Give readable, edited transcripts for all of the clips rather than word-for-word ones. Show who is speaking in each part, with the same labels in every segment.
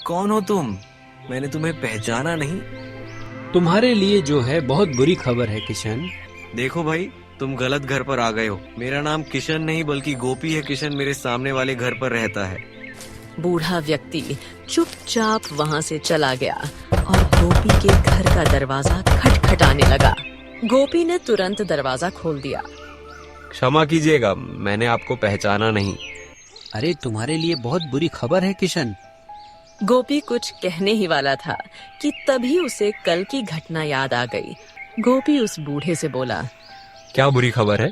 Speaker 1: कौन हो तुम? मैंने तुम्हें पहचाना नहीं।
Speaker 2: तुम्हारे लिए जो है बहुत बुरी खबर है किशन।
Speaker 1: देखो भाई, तुम गलत घर पर आ गए हो। मेरा नाम किशन नहीं बल्कि गोपी है। किशन मेरे सामने वाले घर पर रहता है।
Speaker 3: बूढ़ा व्यक्ति चुपचाप वहां से चला गया और गोपी के घर का दरवाजा खटखटाने लगा। गोपी ने तुरंत दरवाजा खोल दिया।
Speaker 1: क्षमा कीजिएगा, मैंने आपको पहचाना नहीं।
Speaker 2: अरे तुम्हारे लिए बहुत बुरी खबर है किशन।
Speaker 3: गोपी कुछ कहने ही वाला था कि तभी उसे कल की घटना याद आ गई। गोपी उस बूढ़े से बोला,
Speaker 1: क्या बुरी खबर है?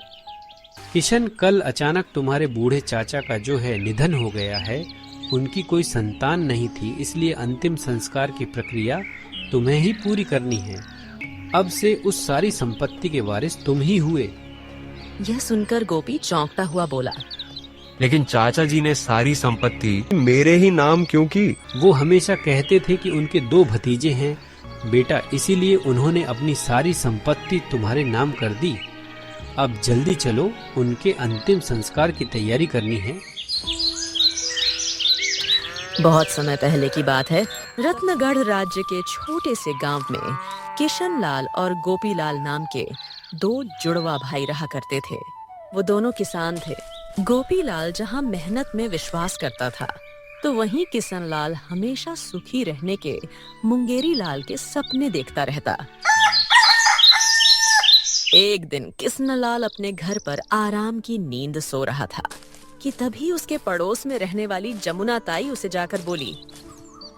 Speaker 2: किशन, कल अचानक तुम्हारे बूढ़े चाचा का जो है निधन हो गया है। उनकी कोई संतान नहीं थी, इसलिए अंतिम संस्कार की प्रक्रिया तुम्हें ही पूरी करनी है। अब से उस सारी संपत्ति के वारिस तुम ही हुए।
Speaker 3: यह सुनकर गोपी चौंकता हुआ बोला,
Speaker 1: लेकिन चाचा जी ने सारी संपत्ति मेरे ही नाम क्यों की?
Speaker 2: वो हमेशा कहते थे कि उनके 2 भतीजे हैं बेटा, इसीलिए उन्होंने अपनी सारी संपत्ति तुम्हारे नाम कर दी। अब जल्दी चलो, उनके अंतिम संस्कार की तैयारी करनी है।
Speaker 3: बहुत समय पहले की बात है। रत्नगढ़ राज्य के छोटे से गांव में किशन लाल और गोपी लाल नाम के 2 जुड़वा भाई रहा करते थे। वो दोनों किसान थे। गोपी लाल जहां मेहनत में विश्वास करता था, तो वहीं किशन लाल हमेशा सुखी रहने के मुंगेरी लाल के सपने देखता रहता। एक दिन किशन लाल अपने घर पर आराम की नींद सो रहा था कि तभी उसके पड़ोस में रहने वाली जमुना ताई उसे जाकर बोली,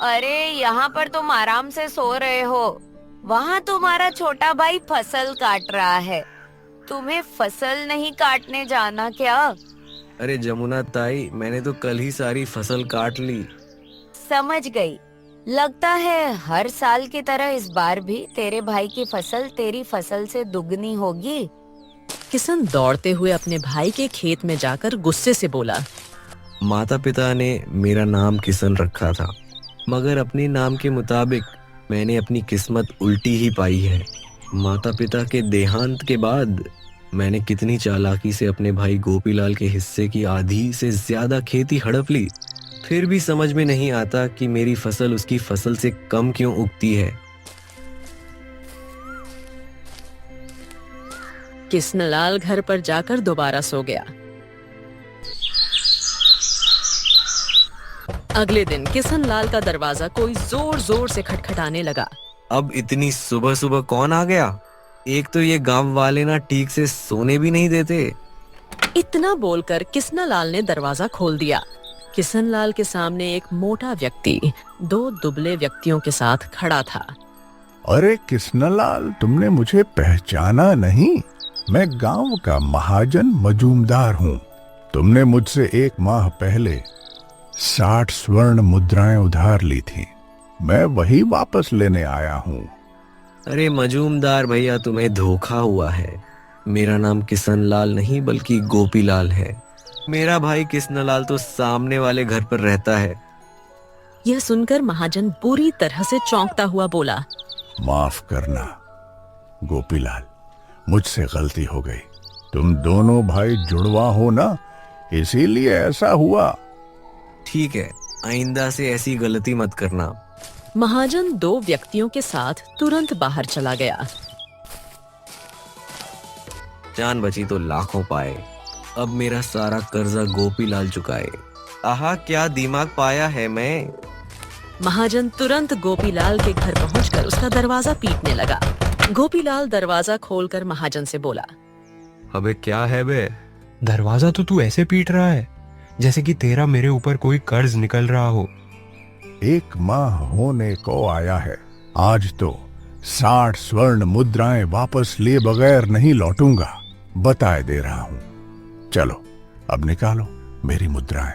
Speaker 4: अरे यहाँ पर तुम आराम से सो रहे हो, वहाँ तुम्हारा छोटा भाई फसल काट रहा है। तुम्हें फसल नहीं काटने जाना क्या?
Speaker 1: अरे जमुना ताई, मैंने तो कल ही सारी फसल काट ली।
Speaker 4: समझ गई। लगता है हर साल की तरह इस बार भी तेरे भाई की फसल तेरी फसल से दुगनी होगी।
Speaker 3: किशन दौड़ते हुए अपने भाई के खेत में जाकर गुस्से से बोला,
Speaker 1: माता पिता ने मेरा नाम किशन रखा था, मगर अपने नाम के मुताबिक मैंने अपनी किस्मत उल्टी ही पाई है। माता पिता के देहांत के बाद मैंने कितनी चालाकी से अपने भाई गोपीलाल के हिस्से की आधी से ज्यादा खेती हड़प ली। फिर भी समझ में नहीं आता कि मेरी फसल उसकी फसल से कम क्यों उगती है।
Speaker 3: किशन लाल घर पर जाकर दोबारा सो गया। अगले दिन किशन लाल का दरवाजा कोई जोर जोर से खटखटाने लगा।
Speaker 1: अब इतनी सुबह सुबह कौन आ गया? एक तो ये गांव वाले ना ठीक से सोने भी नहीं देते।
Speaker 3: इतना बोलकर किशन लाल ने दरवाजा खोल दिया। किशन लाल के सामने एक मोटा व्यक्ति 2 दुबले व्यक्तियों के साथ खड़ा था।
Speaker 5: अरे कृष्णलाल, तुमने मुझे पहचाना नहीं? मैं गांव का महाजन मजूमदार हूँ। तुमने मुझसे 1 माह पहले 60 स्वर्ण मुद्राएं उधार ली थी। मैं वही वापस लेने आया हूँ।
Speaker 1: अरे मजूमदार भैया, तुम्हें धोखा हुआ है। मेरा नाम किशन लाल नहीं बल्कि गोपीलाल है। मेरा भाई किशन लाल तो सामने वाले घर पर रहता है।
Speaker 3: यह सुनकर महाजन पूरी तरह से चौंकता हुआ बोला,
Speaker 5: माफ करना गोपीलाल, मुझसे गलती हो गई। तुम दोनों भाई जुड़वा हो ना, इसीलिए ऐसा हुआ।
Speaker 1: ठीक है, आइंदा से ऐसी गलती मत करना।
Speaker 3: महाजन 2 व्यक्तियों के साथ तुरंत बाहर चला गया।
Speaker 1: जान बची तो लाखों पाए। अब मेरा सारा कर्जा गोपीलाल चुकाए। आहा, क्या दिमाग पाया है मैं।
Speaker 3: महाजन तुरंत गोपीलाल के घर पहुंचकर उसका दरवाजा पीटने लगा। गोपीलाल दरवाजा खोलकर महाजन से बोला,
Speaker 6: अबे क्या है बे, दरवाजा तो तू ऐसे पीट रहा है जैसे कि तेरा मेरे ऊपर कोई कर्ज निकल रहा हो।
Speaker 5: 1 माह होने को आया है। आज तो 60 स्वर्ण मुद्राएं वापस लिए बगैर नहीं लौटूंगा, बताए दे रहा हूँ। चलो अब निकालो मेरी मुद्राएं।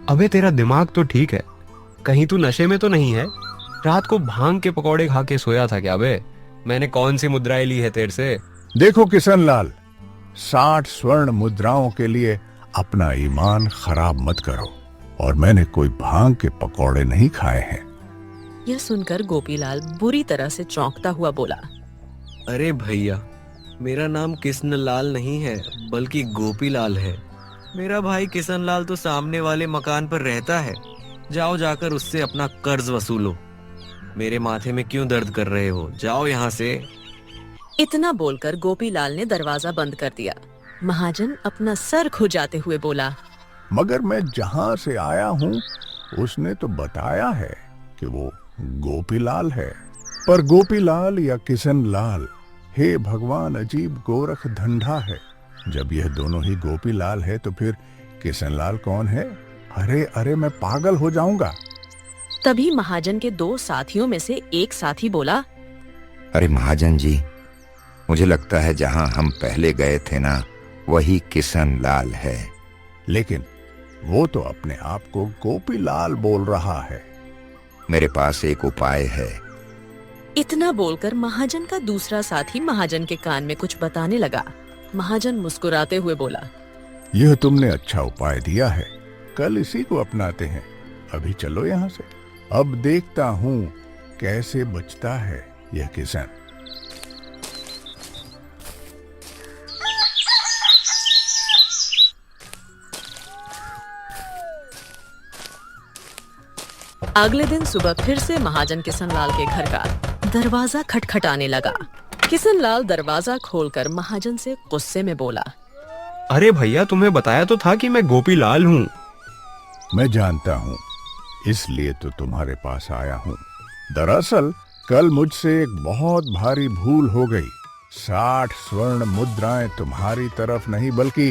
Speaker 6: अबे तेरा दिमाग तो ठीक है, कहीं तू नशे में तो नहीं है? रात को भांग के पकौड़े खा के सोया था क्या बे? मैंने कौन सी मुद्राएं ली है तेरे से?
Speaker 5: देखो किशन लाल, 60 स्वर्ण मुद्राओं के लिए अपना ईमान खराब मत करो, और मैंने कोई भांग के पकौड़े नहीं खाए हैं।
Speaker 3: यह सुनकर गोपीलाल बुरी तरह से चौंकता हुआ बोला,
Speaker 1: अरे भैया, मेरा नाम किशन लाल नहीं है बल्कि गोपीलाल है। मेरा भाई किशन लाल तो सामने वाले मकान पर रहता है। जाओ जाकर उससे अपना कर्ज वसूलो। मेरे माथे में क्यों दर्द कर रहे हो? जाओ यहाँ से।
Speaker 3: इतना बोलकर गोपीलाल ने दरवाजा बंद कर दिया। महाजन अपना सर खुजाते हुए बोला,
Speaker 5: मगर मैं जहां से आया हूं उसने तो बताया है कि वो गोपीलाल है। पर गोपीलाल या किशनलाल, हे भगवान, अजीब गोरख धंधा है। जब यह दोनों ही गोपीलाल है तो फिर किशनलाल कौन है? अरे अरे, मैं पागल हो जाऊंगा।
Speaker 3: तभी महाजन के दो साथियों में से एक साथी बोला,
Speaker 7: अरे महाजन जी, मुझे लगता है जहां हम पहले गए थे ना, वही किशनलाल है।
Speaker 5: लेकिन वो तो अपने आप को गोपीलाल बोल रहा है।
Speaker 7: मेरे पास एक उपाय है।
Speaker 3: इतना बोलकर महाजन का दूसरा साथी महाजन के कान में कुछ बताने लगा। महाजन मुस्कुराते हुए बोला,
Speaker 5: यह तुमने अच्छा उपाय दिया है, कल इसी को अपनाते हैं। अभी चलो यहाँ से। अब देखता हूँ कैसे बचता है यह किशन।
Speaker 3: अगले दिन सुबह फिर से महाजन किशनलाल के घर का दरवाजा खटखटाने लगा। किशनलाल दरवाजा खोलकर महाजन से गुस्से में बोला,
Speaker 6: अरे भैया, तुम्हें बताया तो था कि मैं गोपीलाल हूँ।
Speaker 5: मैं जानता हूँ, इसलिए तो तुम्हारे पास आया हूँ। दरअसल कल मुझसे एक बहुत भारी भूल हो गई। 60 स्वर्ण मुद्राएं तुम्हारी तरफ नहीं बल्कि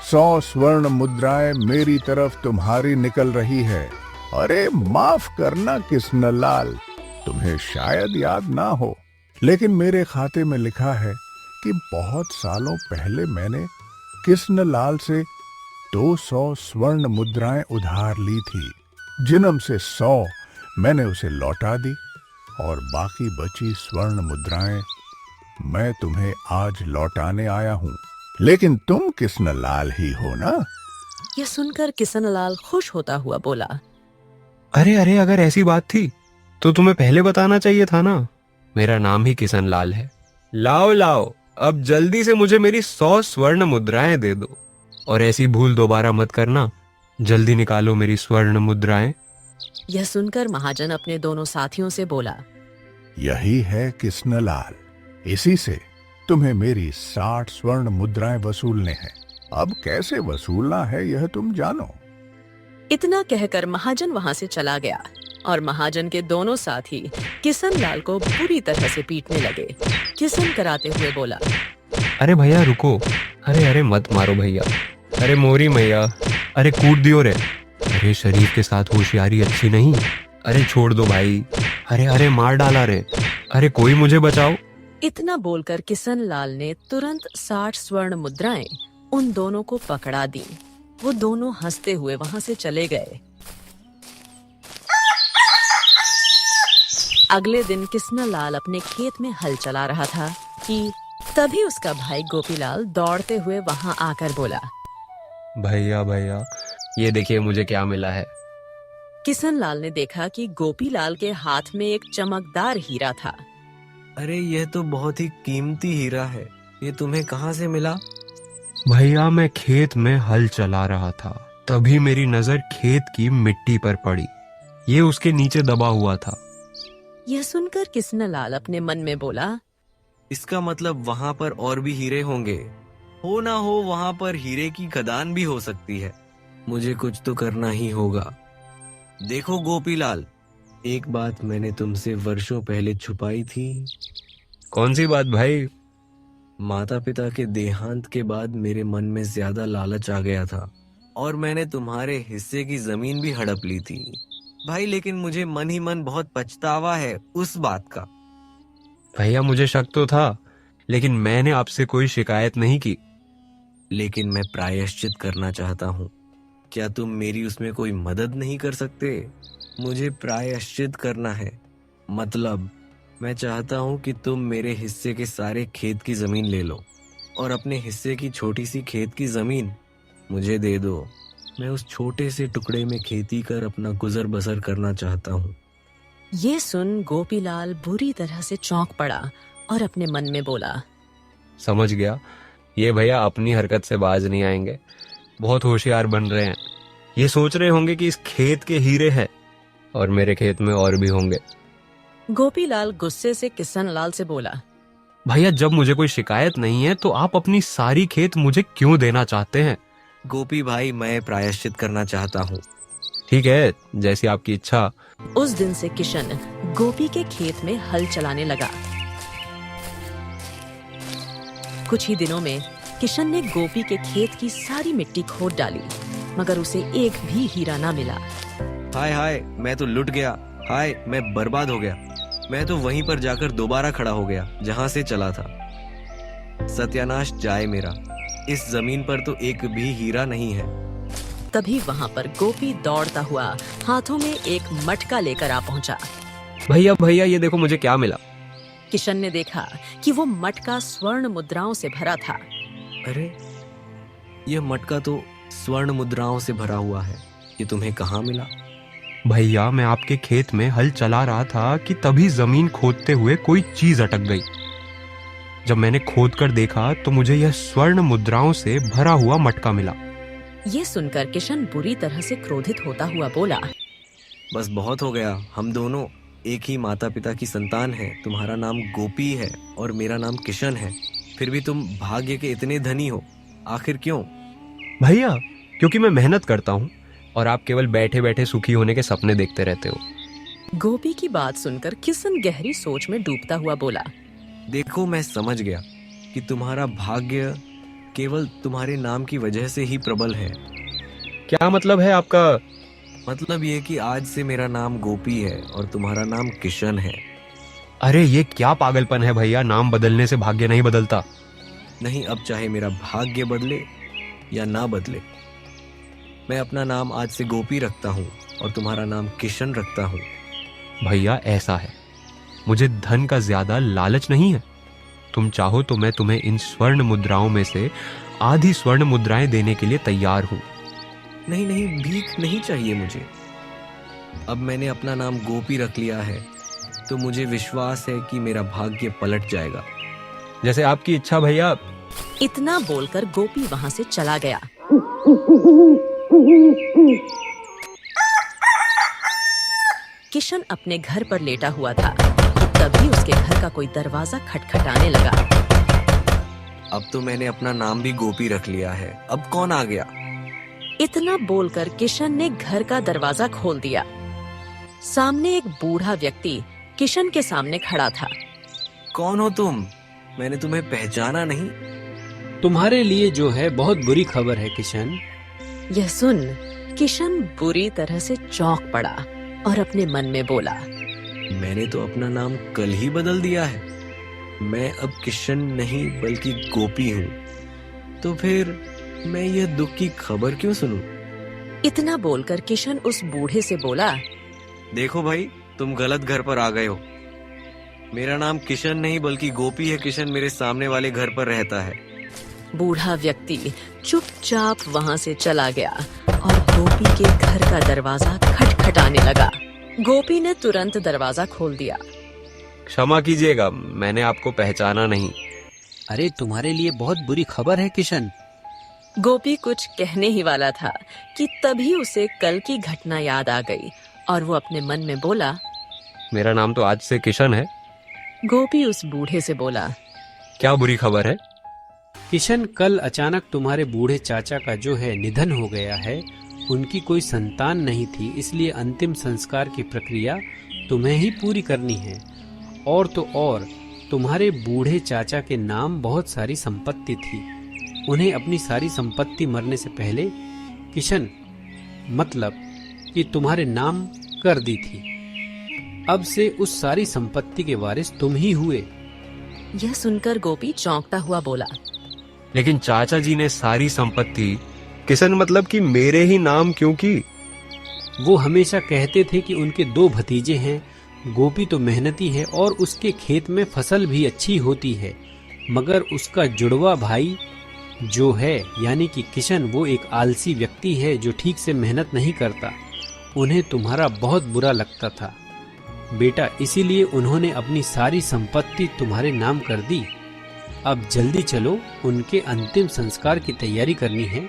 Speaker 5: 100 स्वर्ण मुद्राएं मेरी तरफ तुम्हारी निकल रही है। अरे माफ करना किशनलाल, तुम्हें शायद याद ना हो, लेकिन मेरे खाते में लिखा है कि बहुत सालों पहले मैंने किशनलाल से 200 स्वर्ण मुद्राएं उधार ली थी, जिनम से 100 मैंने उसे लौटा दी और बाकी बची स्वर्ण मुद्राएं मैं तुम्हें आज लौटाने आया हूँ। लेकिन तुम किशनलाल ही हो ना?
Speaker 3: यह सुनकर किशनलाल खुश होता हुआ बोला,
Speaker 6: अरे अरे, अगर ऐसी बात थी तो तुम्हें पहले बताना चाहिए था ना। मेरा नाम ही किशनलाल है। लाओ लाओ, अब जल्दी से मुझे मेरी 100 स्वर्ण मुद्राएं दे दो। और ऐसी भूल दोबारा मत करना। जल्दी निकालो मेरी स्वर्ण मुद्राएं।
Speaker 3: यह सुनकर महाजन अपने दोनों साथियों से बोला,
Speaker 5: यही है किशनलाल, इसी से तुम्हें मेरी 60 स्वर्ण मुद्राएं वसूलने हैं। अब कैसे वसूलना है यह तुम जानो।
Speaker 3: इतना कहकर महाजन वहां से चला गया और महाजन के दोनों साथी किशनलाल को बुरी तरह से पीटने लगे। किशन कराते हुए बोला,
Speaker 6: अरे भैया रुको, अरे अरे मत मारो भैया, अरे मोरी मैया, अरे कूट दियो रे, अरे शरीर के साथ होशियारी अच्छी नहीं, अरे छोड़ दो भाई, अरे अरे मार डाला रे, अरे कोई मुझे बचाओ।
Speaker 3: इतना बोलकर किशनलाल ने तुरंत 60 स्वर्ण मुद्राएं उन दोनों को पकड़ा दी। वो दोनों हंसते हुए वहां से चले गए। अगले दिन किशनलाल अपने खेत में हल चला रहा था कि तभी उसका भाई गोपीलाल दौड़ते हुए वहां आकर बोला,
Speaker 6: भैया भैया, ये देखिए मुझे क्या मिला है।
Speaker 3: किशनलाल ने देखा कि गोपीलाल के हाथ में एक चमकदार हीरा था।
Speaker 1: अरे यह तो बहुत ही कीमती हीरा है, ये तुम्हें कहाँ से मिला?
Speaker 6: भैया, मैं खेत में हल चला रहा था, तभी मेरी नजर खेत की मिट्टी पर पड़ी। ये उसके नीचे दबा हुआ था।
Speaker 3: यह सुनकर किशनलाल अपने मन में बोला,
Speaker 1: इसका मतलब वहां पर और भी हीरे होंगे। हो ना हो वहां पर हीरे की खदान भी हो सकती है। मुझे कुछ तो करना ही होगा। देखो गोपीलाल, एक बात मैंने तुमसे वर्षों पहले छुपाई थी।
Speaker 6: कौन सी बात भाई?
Speaker 1: माता पिता के देहांत के बाद मेरे मन में ज्यादा लालच आ गया था और मैंने तुम्हारे हिस्से की जमीन भी हड़प ली थी भाई, लेकिन मुझे मन ही मन बहुत पछतावा है उस बात का।
Speaker 6: भैया मुझे शक तो था, लेकिन मैंने आपसे कोई शिकायत नहीं की।
Speaker 1: लेकिन मैं प्रायश्चित करना चाहता हूँ। क्या तुम मेरी उसमें कोई मदद नहीं कर सकते? मुझे प्रायश्चित करना है। मतलब मैं चाहता हूँ कि तुम मेरे हिस्से के सारे खेत की जमीन ले लो और अपने हिस्से की छोटी सी खेत की जमीन मुझे दे दो। मैं उस छोटे से टुकड़े में खेती कर अपना गुजर बसर करना चाहता हूँ।
Speaker 3: ये सुन गोपीलाल बुरी तरह से चौंक पड़ा और अपने मन में बोला,
Speaker 6: समझ गया, ये भैया अपनी हरकत से बाज नहीं आएंगे, बहुत होशियार बन रहे हैं। ये सोच रहे होंगे कि इस खेत के हीरे हैं और मेरे खेत में और भी होंगे।
Speaker 3: गोपीलाल गुस्से से किशन लाल से बोला,
Speaker 6: भैया जब मुझे कोई शिकायत नहीं है तो आप अपनी सारी खेत मुझे क्यों देना चाहते हैं?
Speaker 1: गोपी भाई, मैं प्रायश्चित करना चाहता हूँ।
Speaker 6: ठीक है, जैसी आपकी इच्छा।
Speaker 3: उस दिन से किशन गोपी के खेत में हल चलाने लगा। कुछ ही दिनों में किशन ने गोपी के खेत की सारी मिट्टी खोद डाली, मगर उसे एक भी हीरा ना मिला।
Speaker 1: हाय हाय, मैं तो लुट गया। हाय, मैं बर्बाद हो गया। मैं तो वहीं पर जाकर दोबारा खड़ा हो गया जहां से चला था। सत्यानाश जाए मेरा। इस जमीन पर तो एक भी हीरा नहीं है।
Speaker 3: तभी वहां पर गोपी दौड़ता हुआ हाथों में एक मटका लेकर आ पहुंचा।
Speaker 6: भैया भैया, ये देखो मुझे क्या मिला।
Speaker 3: किशन ने देखा कि वो मटका स्वर्ण मुद्राओं से भरा था।
Speaker 1: अरे, यह मटका तो स्वर्ण मुद्राओं से भरा हुआ है। ये तुम्हें कहाँ मिला?
Speaker 6: भैया मैं आपके खेत में हल चला रहा था कि तभी जमीन खोदते हुए कोई चीज अटक गई। जब मैंने खोद कर देखा तो मुझे यह स्वर्ण मुद्राओं से भरा हुआ मटका मिला।
Speaker 3: ये सुनकर किशन बुरी तरह से क्रोधित होता हुआ बोला,
Speaker 1: बस बहुत हो गया। हम दोनों एक ही माता पिता की संतान हैं। तुम्हारा नाम गोपी है और मेरा नाम किशन है, फिर भी तुम भाग्य के इतने धनी हो। आखिर क्यों?
Speaker 6: भैया क्योंकि मैं मेहनत करता हूँ और आप केवल बैठे बैठे सुखी होने के सपने देखते रहते हो।
Speaker 3: गोपी की बात सुनकर किशन गहरी सोच में डूबता हुआ बोला,
Speaker 1: देखो, मैं समझ गया कि तुम्हारा भाग्य केवल तुम्हारे नाम की वजह से ही प्रबल है।
Speaker 6: क्या मतलब है आपका?
Speaker 1: मतलब ये कि आज से मेरा नाम गोपी है और तुम्हारा नाम किशन है।
Speaker 6: अरे ये क्या पागलपन है भैया, नाम बदलने से भाग्य नहीं बदलता।
Speaker 1: नहीं, अब चाहे मेरा भाग्य बदले या ना बदले, मैं अपना नाम आज से गोपी रखता हूँ और तुम्हारा नाम किशन रखता हूँ।
Speaker 6: भैया ऐसा है, मुझे धन का ज्यादा लालच नहीं है। तुम चाहो तो मैं तुम्हें इन स्वर्ण मुद्राओं में से आधी स्वर्ण मुद्राएं देने के लिए तैयार हूँ।
Speaker 1: नहीं नहीं, भीख नहीं चाहिए मुझे। अब मैंने अपना नाम गोपी रख लिया है तो मुझे विश्वास है कि मेरा भाग्य पलट जाएगा।
Speaker 6: जैसे आपकी इच्छा भैया।
Speaker 3: इतना बोलकर गोपी वहां से चला गया। किशन अपने घर पर लेटा हुआ था, तभी उसके घर का कोई दरवाजा खटखटाने लगा।
Speaker 1: अब तो मैंने अपना नाम भी गोपी रख लिया है, अब कौन आ गया?
Speaker 3: इतना बोलकर किशन ने घर का दरवाजा खोल दिया। सामने एक बूढ़ा व्यक्ति किशन के सामने खड़ा था।
Speaker 1: कौन हो तुम? मैंने तुम्हें पहचाना नहीं।
Speaker 2: तुम्हारे लिए जो है बहुत बुरी खबर है किशन।
Speaker 3: यह सुन किशन बुरी तरह से चौंक पड़ा और अपने मन में बोला,
Speaker 1: मैंने तो अपना नाम कल ही बदल दिया है। मैं अब किशन नहीं बल्कि गोपी हूँ। तो फिर मैं यह दुख की खबर क्यों सुनूं?
Speaker 3: इतना बोलकर किशन उस बूढ़े से बोला,
Speaker 1: देखो भाई, तुम गलत घर पर आ गए हो। मेरा नाम किशन नहीं बल्कि गोपी है। किशन मेरे सामने वाले घर पर रहता है।
Speaker 3: बूढ़ा व्यक्ति चुपचाप वहां से चला गया और गोपी के घर का दरवाजा खटखटाने लगा। गोपी ने तुरंत दरवाजा खोल दिया।
Speaker 6: क्षमा कीजिएगा, मैंने आपको पहचाना नहीं।
Speaker 2: अरे तुम्हारे लिए बहुत बुरी खबर है किशन।
Speaker 3: गोपी कुछ कहने ही वाला था कि तभी उसे कल की घटना याद आ गई और वो अपने मन में बोला,
Speaker 6: मेरा नाम तो आज से किशन है।
Speaker 3: गोपी उस बूढ़े से बोला,
Speaker 6: क्या बुरी खबर है?
Speaker 2: किशन, कल अचानक तुम्हारे बूढ़े चाचा का जो है निधन हो गया है। उनकी कोई संतान नहीं थी, इसलिए अंतिम संस्कार की प्रक्रिया तुम्हें ही पूरी करनी है। और तो और तुम्हारे बूढ़े चाचा के नाम बहुत सारी संपत्ति थी। उन्हें अपनी सारी संपत्ति मरने से पहले किशन मतलब कि तुम्हारे नाम कर दी थी। अब से उस सारी संपत्ति के वारिस तुम ही हुए।
Speaker 3: यह सुनकर गोपी चौंकता हुआ बोला,
Speaker 6: लेकिन चाचा जी ने सारी संपत्ति किशन मतलब कि मेरे ही नाम क्यों की?
Speaker 2: वो हमेशा कहते थे कि उनके 2 भतीजे हैं। गोपी तो मेहनती है और उसके खेत में फसल भी अच्छी होती है, मगर उसका जुड़वा भाई जो है यानी कि किशन, वो एक आलसी व्यक्ति है जो ठीक से मेहनत नहीं करता। उन्हें तुम्हारा बहुत बुरा लगता था बेटा, इसीलिए उन्होंने अपनी सारी संपत्ति तुम्हारे नाम कर दी। अब जल्दी चलो, उनके अंतिम संस्कार की तैयारी करनी है।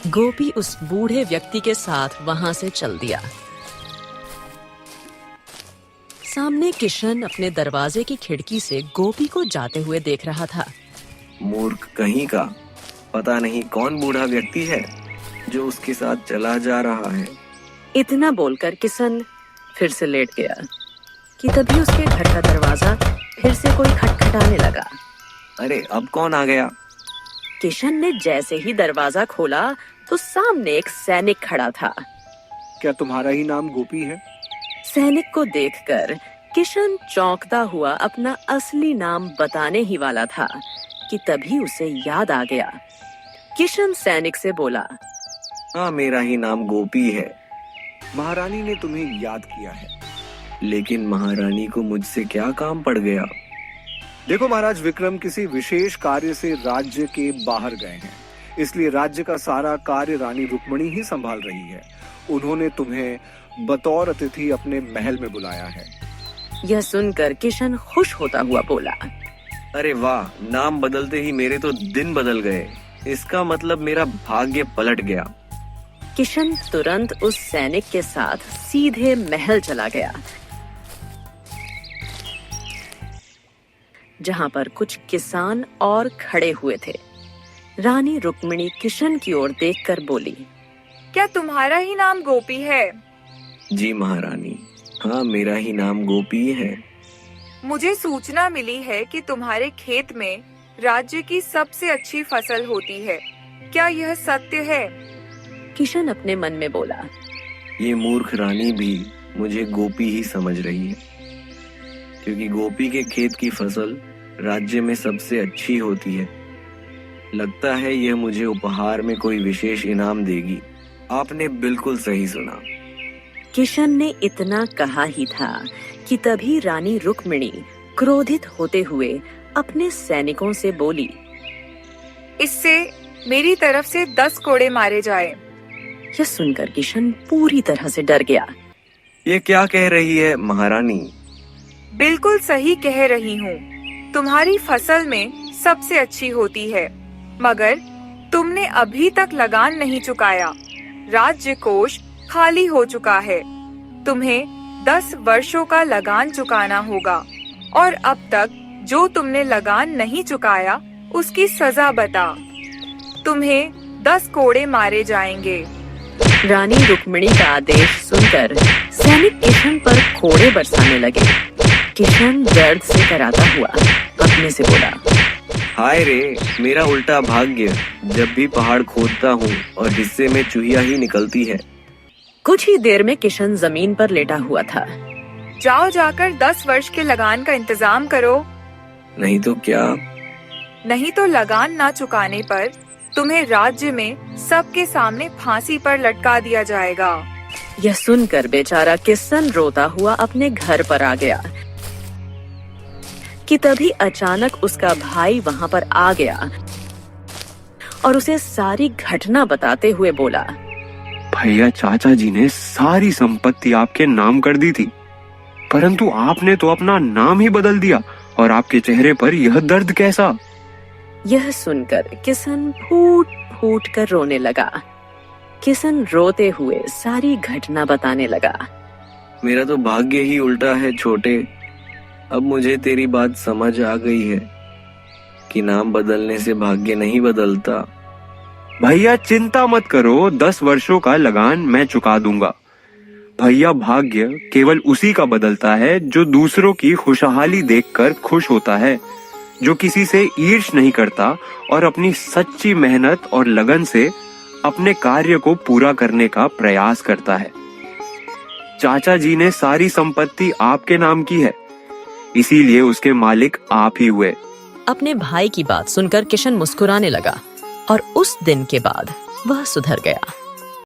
Speaker 3: गोपी उस बूढ़े व्यक्ति के साथ वहां से चल दिया। सामने किशन अपने दरवाजे की खिड़की से गोपी को जाते हुए देख रहा था।
Speaker 1: मूर्ख कहीं का, पता नहीं कौन बूढ़ा व्यक्ति है जो उसके साथ चला जा रहा है।
Speaker 3: इतना बोलकर किशन फिर से लेट गया कि तभी उसके घर का दरवाजा फिर से कोई खटखटाने लगा।
Speaker 1: अरे अब कौन आ गया?
Speaker 3: किशन ने जैसे ही दरवाजा खोला तो सामने एक सैनिक खड़ा था।
Speaker 8: क्या तुम्हारा ही नाम गोपी है?
Speaker 3: सैनिक को देखकर किशन चौंकता हुआ अपना असली नाम बताने ही वाला था कि तभी उसे याद आ गया। किशन सैनिक से बोला,
Speaker 1: हाँ, मेरा ही नाम गोपी है।
Speaker 8: महारानी ने तुम्हें याद किया है।
Speaker 1: लेकिन महारानी को मुझसे क्या काम पड़ गया?
Speaker 8: देखो महाराज विक्रम किसी विशेष कार्य से राज्य के बाहर गए हैं, इसलिए राज्य का सारा कार्य रानी रुक्मणी ही संभाल रही है। उन्होंने तुम्हें बतौर अतिथि अपने महल में बुलाया है।
Speaker 3: यह सुनकर किशन खुश होता हुआ बोला,
Speaker 1: अरे वाह, नाम बदलते ही मेरे तो दिन बदल गए। इसका मतलब मेरा भाग्य पलट गया।
Speaker 3: किशन तुरंत उस सैनिक के साथ सीधे महल चला गया, जहां पर कुछ किसान और खड़े हुए थे। रानी रुक्मिणी किशन की ओर देखकर बोली,
Speaker 9: क्या तुम्हारा ही नाम गोपी है?
Speaker 1: जी महारानी, हाँ, मेरा ही नाम गोपी है।
Speaker 9: मुझे सूचना मिली है कि तुम्हारे खेत में राज्य की सबसे अच्छी फसल होती है। क्या यह सत्य है?
Speaker 3: किशन अपने मन में बोला,
Speaker 1: ये मूर्ख रानी भी मुझे गोपी ही समझ रही है, क्योंकि गोपी के खेत की फसल राज्य में सबसे अच्छी होती है। लगता है यह मुझे उपहार में कोई विशेष इनाम देगी। आपने बिल्कुल सही सुना।
Speaker 3: किशन ने इतना कहा ही था कि तभी रानी रुक्मिणी क्रोधित होते हुए अपने सैनिकों से बोली,
Speaker 9: इससे मेरी तरफ से 10 कोड़े मारे जाए।
Speaker 3: यह सुनकर किशन पूरी तरह से डर गया।
Speaker 1: ये क्या कह रही है महारानी?
Speaker 9: बिल्कुल सही कह रही हूँ। तुम्हारी फसल में सबसे अच्छी होती है, मगर तुमने अभी तक लगान नहीं चुकाया। राज्य कोष खाली हो चुका है। तुम्हें 10 वर्षों का लगान चुकाना होगा, और अब तक जो तुमने लगान नहीं चुकाया उसकी सजा बता। तुम्हें 10 कोड़े मारे जाएंगे।
Speaker 3: रानी रुक्मिणी का आदेश सुनकर सैनिक किशन पर कोड़े बरसाने लगे। किशन दर्द से कराता हुआ अपने से बोला,
Speaker 1: हाय रे, मेरा उल्टा भाग्य। जब भी पहाड़ खोदता हूँ और हिस्से में चूहिया ही निकलती है।
Speaker 3: कुछ ही देर में किशन जमीन पर लेटा हुआ था।
Speaker 9: जाओ जाकर 10 वर्ष के लगान का इंतजाम करो।
Speaker 1: नहीं तो क्या?
Speaker 9: नहीं तो लगान ना चुकाने पर तुम्हें राज्य में सबके सामने फांसी पर लटका दिया जाएगा।
Speaker 3: यह सुनकर बेचारा किशन रोता हुआ अपने घर पर आ गया कि तभी अचानक उसका भाई वहां पर आ गया और उसे सारी घटना बताते हुए बोला,
Speaker 6: भैया, चाचा जी ने सारी संपत्ति आपके नाम कर दी थी, परंतु आपने तो अपना नाम ही बदल दिया, और आपके चेहरे पर यह दर्द कैसा?
Speaker 3: यह सुनकर किशन फूट फूट कर रोने लगा। किशन रोते हुए सारी घटना बताने लगा।
Speaker 1: मेरा तो भाग्य ही उल्टा है छोटे। अब मुझे तेरी बात समझ आ गई है कि नाम बदलने से भाग्य नहीं बदलता।
Speaker 6: भैया चिंता मत करो, 10 वर्षों का लगान मैं चुका दूंगा। भैया, भाग्य केवल उसी का बदलता है जो दूसरों की खुशहाली देखकर खुश होता है, जो किसी से ईर्ष्या नहीं करता और अपनी सच्ची मेहनत और लगन से अपने कार्य को पूरा करने का प्रयास करता है। चाचा जी ने सारी संपत्ति आपके नाम की है, इसीलिए उसके मालिक आप ही हुए।
Speaker 3: अपने भाई की बात सुनकर किशन मुस्कुराने लगा और उस दिन के बाद वह सुधर गया।